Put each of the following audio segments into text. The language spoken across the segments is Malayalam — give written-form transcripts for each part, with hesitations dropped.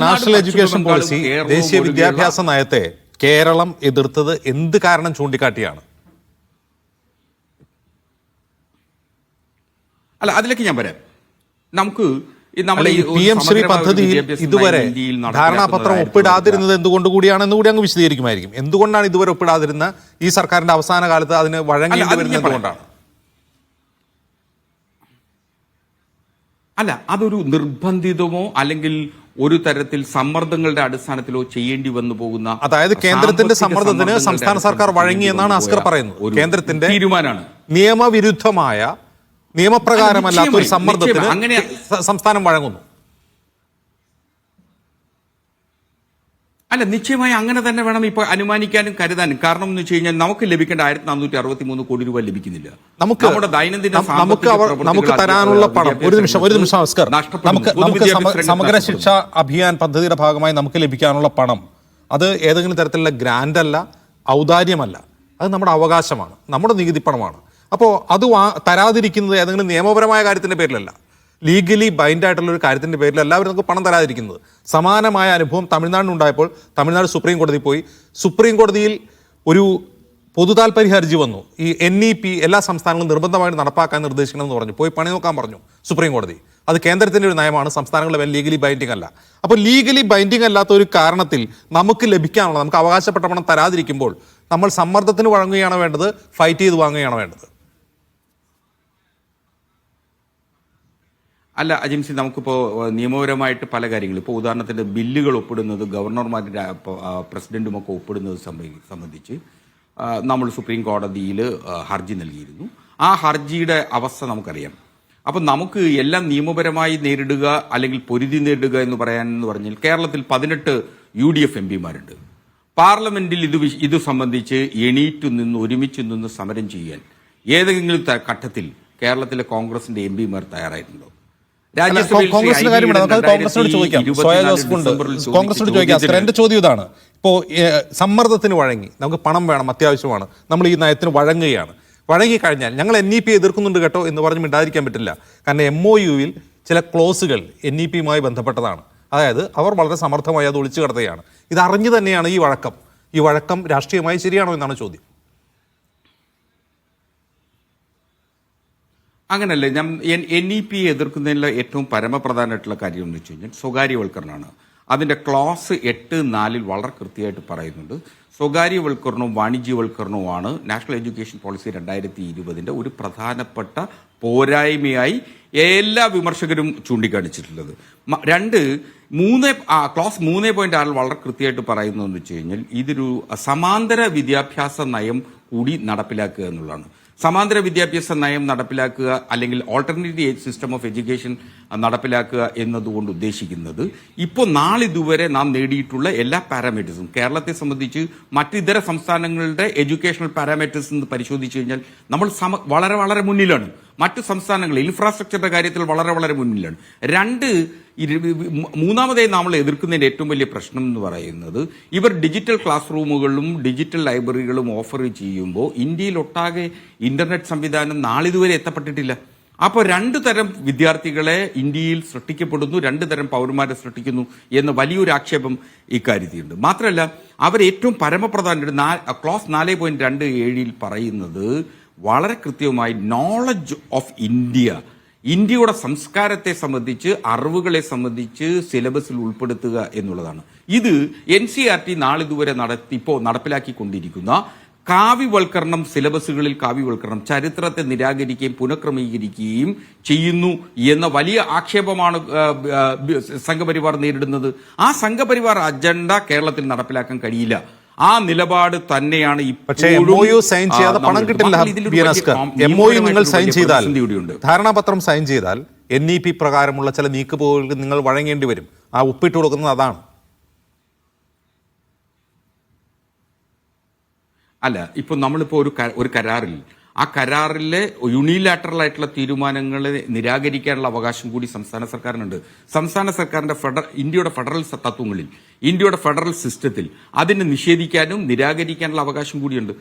നാഷണൽ എഡ്യൂക്കേഷൻ പോളിസി, ദേശീയ വിദ്യാഭ്യാസ നയത്തെ കേരളം എതിർത്തത് എന്ത് കാരണം ചൂണ്ടിക്കാട്ടിയാണ്? അല്ല, അതിലേക്ക് ഞാൻ വരാം. നമുക്ക് PM ശ്രീ പദ്ധതിയിൽ ഇതുവരെ ധാരണാപത്രം ഒപ്പിടാതിരുന്നത് എന്തുകൊണ്ട് കൂടിയാണെന്ന് കൂടി അങ്ങ് വിശദീകരിക്കുമായിരിക്കും. എന്തുകൊണ്ടാണ് ഇതുവരെ ഒപ്പിടാതിരുന്ന ഈ സർക്കാരിന്റെ അവസാന കാലത്ത് അതിന് വഴങ്ങേണ്ടി വരുന്നത് എന്തുകൊണ്ടാണ്? അല്ല, അതൊരു നിർബന്ധിതമോ അല്ലെങ്കിൽ ഒരു തരത്തിൽ സമ്മർദ്ദങ്ങളുടെ അടിസ്ഥാനത്തിലോ ചെയ്യേണ്ടി വന്നു പോകുന്ന, അതായത് കേന്ദ്രത്തിന്റെ സമ്മർദ്ദത്തിന് സംസ്ഥാന സർക്കാർ വഴങ്ങിയെന്നാണ് അസ്കർ പറയുന്നത്. കേന്ദ്രത്തിന്റെ തീരുമാനമാണ്, നിയമവിരുദ്ധമായ നിയമപ്രകാരമല്ലാത്ത ഒരു സമ്മർദ്ദത്തിന് അങ്ങനെ സംസ്ഥാനം വഴങ്ങുന്നു. അല്ല, നിശ്ചയമായി അങ്ങനെ തന്നെ വേണം ഇപ്പൊ അനുമാനിക്കാനും കരുതാനും. കാരണം എന്ന് വെച്ച് കഴിഞ്ഞാൽ നമുക്ക് ലഭിക്കേണ്ട 1463 കോടി രൂപ ലഭിക്കുന്നില്ല. നമ്മുടെ ദൈനംദിന നമുക്ക് തരാനുള്ള പണം, ഒരു നിമിഷം അസ്കർ, നമുക്ക് സമഗ്ര ശിക്ഷ അഭിയാൻ പദ്ധതിയുടെ ഭാഗമായി നമുക്ക് ലഭിക്കാനുള്ള പണം അത് ഏതെങ്കിലും തരത്തിലുള്ള ഗ്രാന്റ് അല്ല, ഔദാര്യമല്ല, അത് നമ്മുടെ അവകാശമാണ്, നമ്മുടെ നികുതി പണമാണ്. അപ്പോൾ അത് തരാതിരിക്കുന്നത് ഏതെങ്കിലും നിയമപരമായ കാര്യത്തിന്റെ പേരിലല്ല, ലീഗലി ബൈൻഡ് ആയിട്ടുള്ള ഒരു കാര്യത്തിന്റെ പേരിൽ എല്ലാവരും നമുക്ക് പണം തരാതിരിക്കുന്നത്. സമാനമായ അനുഭവം തമിഴ്നാടിനുണ്ടായപ്പോൾ തമിഴ്നാട് സുപ്രീം കോടതി പോയി. സുപ്രീം കോടതിയിൽ ഒരു പൊതുതാൽപര്യ ഹർജി വന്നു. ഈ NEP എല്ലാ സംസ്ഥാനങ്ങളും നിർബന്ധമായിട്ട് നടപ്പാക്കാൻ നിർദ്ദേശിക്കണമെന്ന് പറഞ്ഞു. പോയി പണി നോക്കാൻ പറഞ്ഞു സുപ്രീം കോടതി. അത് കേന്ദ്രത്തിന്റെ ഒരു നയമാണ്, സംസ്ഥാനങ്ങളെ ലീഗലി ബൈൻഡിങ് അല്ല. അപ്പോൾ ലീഗലി ബൈൻഡിങ് അല്ലാത്ത ഒരു കാരണത്തിൽ നമുക്ക് ലഭിക്കാനുള്ള, നമുക്ക് അവകാശപ്പെട്ട പണം തരാതിരിക്കുമ്പോൾ നമ്മൾ സമ്മർദ്ദത്തിന് വഴങ്ങുകയാണോ വേണ്ടത്, ഫൈറ്റ് ചെയ്ത് വാങ്ങുകയാണോ വേണ്ടത്? അല്ല അജിംസി, നമുക്കിപ്പോൾ നിയമപരമായിട്ട് പല കാര്യങ്ങളും, ഇപ്പോൾ ഉദാഹരണത്തിന് ബില്ലുകൾ ഒപ്പിടുന്നത് ഗവർണർമാരുടെ പ്രസിഡന്റുമൊക്കെ ഒപ്പിടുന്നത് സംബന്ധിച്ച് നമ്മൾ സുപ്രീം കോടതിയിൽ ഹർജി നൽകിയിരുന്നു. ആ ഹർജിയുടെ അവസ്ഥ നമുക്കറിയാം. അപ്പം നമുക്ക് എല്ലാം നിയമപരമായി നേരിടുക അല്ലെങ്കിൽ പൊരുതി നേരിടുക എന്ന് പറഞ്ഞാൽ കേരളത്തിൽ 18 UDF MPമാരുണ്ട്. പാർലമെന്റിൽ ഇത് സംബന്ധിച്ച് ഒരുമിച്ച് നിന്ന് സമരം ചെയ്യാൻ ഏതെങ്കിലും ഘട്ടത്തിൽ കേരളത്തിലെ കോൺഗ്രസിന്റെ MPമാർ തയ്യാറായിട്ടുണ്ടോ? കോൺഗ്രസിന്റെ കാര്യമാണ്, നമുക്ക് കോൺഗ്രസിനോട് ചോദിക്കാം. കോൺഗ്രസിനോട് ചോദിക്കാം. എന്റെ ചോദ്യം ഇതാണ്, ഇപ്പോൾ സമ്മർദ്ദത്തിന് വഴങ്ങി നമുക്ക് പണം വേണം, അത്യാവശ്യമാണ്, നമ്മൾ ഈ നയത്തിന് വഴങ്ങുകയാണ്. വഴങ്ങിക്കഴിഞ്ഞാൽ ഞങ്ങൾ NEP എതിർക്കുന്നുണ്ട് കേട്ടോ എന്ന് പറഞ്ഞ് മിണ്ടാതിരിക്കാൻ പറ്റില്ല. കാരണം MOUവിൽ ചില ക്ലോസുകൾ NEPയുമായി ബന്ധപ്പെട്ടതാണ്. അതായത് അവർ വളരെ സമർത്ഥമായി അത് ഒളിച്ചു കിടത്തുകയാണ്. ഇത് അറിഞ്ഞു തന്നെയാണ് ഈ വഴക്കം രാഷ്ട്രീയമായി ശരിയാണോ എന്നാണ് ചോദ്യം. അങ്ങനല്ലേ, ഞാൻ NEP എതിർക്കുന്നതിലെ ഏറ്റവും പരമപ്രധാനമായിട്ടുള്ള കാര്യം എന്ന് വെച്ച് കഴിഞ്ഞാൽ സ്വകാര്യവൽക്കരണമാണ്. അതിൻ്റെ ക്ലോസ് 8.4 വളരെ കൃത്യമായിട്ട് പറയുന്നുണ്ട്. സ്വകാര്യവൽക്കരണവും വാണിജ്യവൽക്കരണവുമാണ് നാഷണൽ എഡ്യൂക്കേഷൻ പോളിസി 2020 ഒരു പ്രധാനപ്പെട്ട പോരായ്മയായി എല്ലാ വിമർശകരും ചൂണ്ടിക്കാണിച്ചിട്ടുള്ളത്. ക്ലോസ് 3.6 വളരെ കൃത്യമായിട്ട് പറയുന്നതെന്ന് വെച്ച് കഴിഞ്ഞാൽ ഇതൊരു സമാന്തര വിദ്യാഭ്യാസ നയം കൂടി നടപ്പിലാക്കുക എന്നുള്ളതാണ്. സമാന്തര വിദ്യാഭ്യാസ നയം നടപ്പിലാക്കുക അല്ലെങ്കിൽ ഓൾട്ടർനേറ്റീവ് സിസ്റ്റം ഓഫ് എഡ്യൂക്കേഷൻ നടപ്പിലാക്കുക എന്നതുകൊണ്ട് ഉദ്ദേശിക്കുന്നത് ഇപ്പോൾ നാളിതുവരെ നാം നേടിയിട്ടുള്ള എല്ലാ പാരാമീറ്റേഴ്സും കേരളത്തെ സംബന്ധിച്ച് മറ്റിതര സംസ്ഥാനങ്ങളുടെ എഡ്യൂക്കേഷണൽ പാരാമീറ്റേഴ്സ് എന്ന് പരിശോധിച്ചു കഴിഞ്ഞാൽ നമ്മൾ വളരെ വളരെ മുന്നിലാണ്. മറ്റു സംസ്ഥാനങ്ങൾ ഇൻഫ്രാസ്ട്രക്ചറുടെ കാര്യത്തിൽ വളരെ വളരെ മുന്നിലാണ്. മൂന്നാമതായി നമ്മൾ എതിർക്കുന്നതിന്റെ ഏറ്റവും വലിയ പ്രശ്നം എന്ന് പറയുന്നത് ഇവർ ഡിജിറ്റൽ ക്ലാസ് റൂമുകളും ഡിജിറ്റൽ ലൈബ്രറികളും ഓഫർ ചെയ്യുമ്പോൾ ഇന്ത്യയിലൊട്ടാകെ ഇന്റർനെറ്റ് സംവിധാനം നാളിതുവരെ എത്തപ്പെട്ടിട്ടില്ല. അപ്പോൾ 2 തരം വിദ്യാർത്ഥികളെ ഇന്ത്യയിൽ സൃഷ്ടിക്കപ്പെടുന്നു, 2 തരം പൗരന്മാരെ സൃഷ്ടിക്കുന്നു എന്ന വലിയൊരു ആക്ഷേപം ഇക്കാര്യത്തിലുണ്ട്. മാത്രമല്ല, അവർ ഏറ്റവും പരമപ്രധാന ക്ലോസ് 4.27 പറയുന്നത് വളരെ കൃത്യമായി നോളജ് ഓഫ് ഇന്ത്യയുടെ സംസ്കാരത്തെ സംബന്ധിച്ച്, അറിവുകളെ സംബന്ധിച്ച് സിലബസിൽ ഉൾപ്പെടുത്തുക എന്നുള്ളതാണ്. ഇത് NCERT നാളിതുവരെ നടപ്പിലാക്കിക്കൊണ്ടിരിക്കുന്ന കാവ്യവൽക്കരണം, സിലബസുകളിൽ കാവ്യവൽക്കരണം, ചരിത്രത്തെ നിരാകരിക്കുകയും പുനഃക്രമീകരിക്കുകയും ചെയ്യുന്നു എന്ന വലിയ ആക്ഷേപമാണ് സംഘപരിവാർ നേരിടുന്നത്. ആ സംഘപരിവാർ അജണ്ട കേരളത്തിൽ നടപ്പിലാക്കാൻ കഴിയില്ല. ആ നിലപാട് തന്നെയാണ്. ധാരണാപത്രം സൈൻ ചെയ്താൽ NEP പ്രകാരമുള്ള ചില നീക്കുപോകൾക്ക് നിങ്ങൾ വഴങ്ങേണ്ടി വരും. ആ ഒപ്പിട്ട് കൊടുക്കുന്നത് അതാണ്. അല്ല, ഇപ്പൊ നമ്മളിപ്പോ ഒരു കരാറിൽ ആ കരാറിലെ യൂണിലാറ്ററൽ ആയിട്ടുള്ള തീരുമാനങ്ങളെ നിരാകരിക്കാനുള്ള അവകാശം കൂടി സംസ്ഥാന സർക്കാരിനുണ്ട്. സംസ്ഥാന സർക്കാരിന്റെ ഇന്ത്യയുടെ ഫെഡറൽ തത്വങ്ങളിൽ, ഇന്ത്യയുടെ ഫെഡറൽ സിസ്റ്റത്തിൽ അതിനെ നിഷേധിക്കാനും നിരാകരിക്കാനുള്ള അവകാശം കൂടിയുണ്ട്.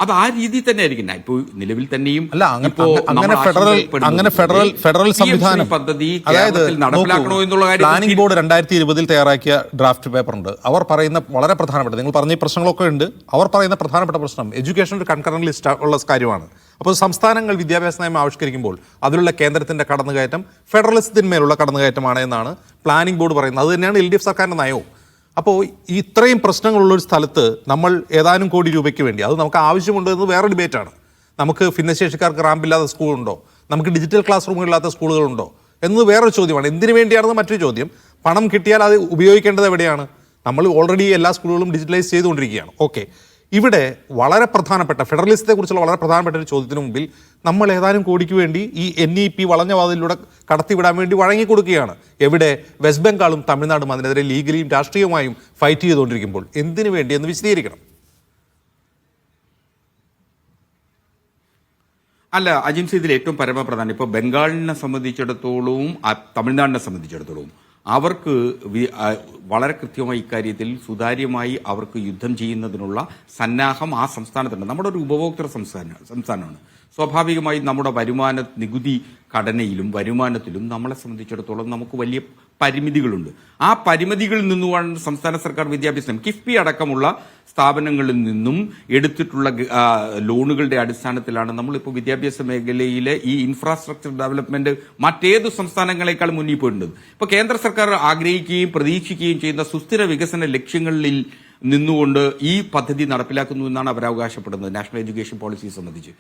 അത് ആ രീതിയിൽ തന്നെ ആയിരിക്കും. ഇപ്പോ നിലവിൽ തന്നെയും ഫെഡറൽ സംവിധാനം പദ്ധതി നടപ്പിലാക്കണോ എന്നുള്ള കാര്യം പ്ലാനിംഗ് ബോർഡ് 2020 തയ്യാറാക്കിയ ഡ്രാഫ്റ്റ് പേപ്പർ ഉണ്ട്. അവർ പറയുന്ന വളരെ പ്രധാനപ്പെട്ട, നിങ്ങൾ പറഞ്ഞ ഈ പ്രശ്നങ്ങളൊക്കെ ഉണ്ട്, അവർ പറയുന്ന പ്രധാനപ്പെട്ട പ്രശ്നം എഡ്യൂക്കേഷൻ ഒരു കൺകറന്റ് ലിസ്റ്റ് ഉള്ള കാര്യമാണ്. അപ്പോൾ സംസ്ഥാനങ്ങൾ വിദ്യാഭ്യാസ നയം ആവിഷ്കരിക്കുമ്പോൾ അതിലുള്ള കേന്ദ്രത്തിന്റെ കടന്നുകയറ്റം ഫെഡറലിസത്തിന്മേലുള്ള കടന്നുകയറ്റമാണ് എന്നാണ് പ്ലാനിംഗ് ബോർഡ് പറയുന്നത്. അത് തന്നെയാണ് LDF സർക്കാരിന്റെ നയവും. അപ്പോൾ ഇത്രയും പ്രശ്നങ്ങളുള്ളൊരു സ്ഥലത്ത് നമ്മൾ ഏതാനും കോടി രൂപയ്ക്ക് വേണ്ടി, അത് നമുക്ക് ആവശ്യമുണ്ട് എന്ന് വേറെ ഡിബേറ്റാണ്. നമുക്ക് ഭിന്നശേഷിക്കാർക്ക് റാമ്പില്ലാത്ത സ്കൂളുണ്ടോ, നമുക്ക് ഡിജിറ്റൽ ക്ലാസ് റൂമുകളില്ലാത്ത സ്കൂളുകളുണ്ടോ എന്നത് വേറൊരു ചോദ്യമാണ്. എന്തിനു വേണ്ടിയാണെന്ന് മറ്റൊരു ചോദ്യം. പണം കിട്ടിയാൽ അത് ഉപയോഗിക്കേണ്ടത് എവിടെയാണ്? നമ്മൾ ഓൾറെഡി എല്ലാ സ്കൂളുകളും ഡിജിറ്റലൈസ് ചെയ്തുകൊണ്ടിരിക്കുകയാണ്. ഓക്കെ, ഇവിടെ വളരെ പ്രധാനപ്പെട്ട ഫെഡറലിസത്തെ കുറിച്ചുള്ള വളരെ പ്രധാനപ്പെട്ട ഒരു ചോദ്യത്തിന് മുമ്പിൽ നമ്മൾ ഏതാനും കോടിക്ക് വേണ്ടി ഈ NEP വളഞ്ഞ വാതിലൂടെ കടത്തിവിടാൻ വേണ്ടി വഴങ്ങിക്കൊടുക്കുകയാണ്. എവിടെ? വെസ്റ്റ് ബംഗാളും തമിഴ്നാടും അതിനെതിരെ ലീഗലിയും രാഷ്ട്രീയമായും ഫൈറ്റ് ചെയ്തുകൊണ്ടിരിക്കുമ്പോൾ എന്തിനു വേണ്ടി എന്ന് വിശദീകരിക്കണം. അല്ല അജിംസ്, ഇതിൽ ഏറ്റവും പരമപ്രധാനം ഇപ്പോൾ ബംഗാളിനെ സംബന്ധിച്ചിടത്തോളവും തമിഴ്നാടിനെ സംബന്ധിച്ചിടത്തോളവും അവർക്ക് വളരെ കൃത്യമായി ഇക്കാര്യത്തിൽ സുതാര്യമായി അവർക്ക് യുദ്ധം ചെയ്യുന്നതിനുള്ള സന്നാഹം ആ സംസ്ഥാനത്തുണ്ട്. നമ്മുടെ ഒരു ഉപഭോക്തൃ സംസ്ഥാനമാണ്. സ്വാഭാവികമായും നമ്മുടെ നികുതി ഘടനയിലും വരുമാനത്തിലും നമ്മളെ സംബന്ധിച്ചിടത്തോളം നമുക്ക് വലിയ പരിമിതികളുണ്ട്. ആ പരിമിതികളിൽ നിന്നുമാണ് സംസ്ഥാന സർക്കാർ വിദ്യാഭ്യാസം കിഫ്ബി അടക്കമുള്ള സ്ഥാപനങ്ങളിൽ നിന്നും എടുത്തിട്ടുള്ള ലോണുകളുടെ അടിസ്ഥാനത്തിലാണ് നമ്മളിപ്പോൾ വിദ്യാഭ്യാസ മേഖലയിലെ ഈ ഇൻഫ്രാസ്ട്രക്ചർ ഡെവലപ്മെന്റ് മറ്റേത് സംസ്ഥാനങ്ങളെക്കാൾ മുന്നിൽ പോയിട്ടുണ്ട്. ഇപ്പോൾ കേന്ദ്ര സർക്കാർ ആഗ്രഹിക്കുകയും പ്രതീക്ഷിക്കുകയും ചെയ്യുന്ന സുസ്ഥിര വികസന ലക്ഷ്യങ്ങളിൽ നിന്നുകൊണ്ട് ഈ പദ്ധതി നടപ്പിലാക്കുന്നു എന്നാണ് അവർ അവകാശപ്പെടുന്നത് നാഷണൽ എഡ്യൂക്കേഷൻ പോളിസിയെ സംബന്ധിച്ച്.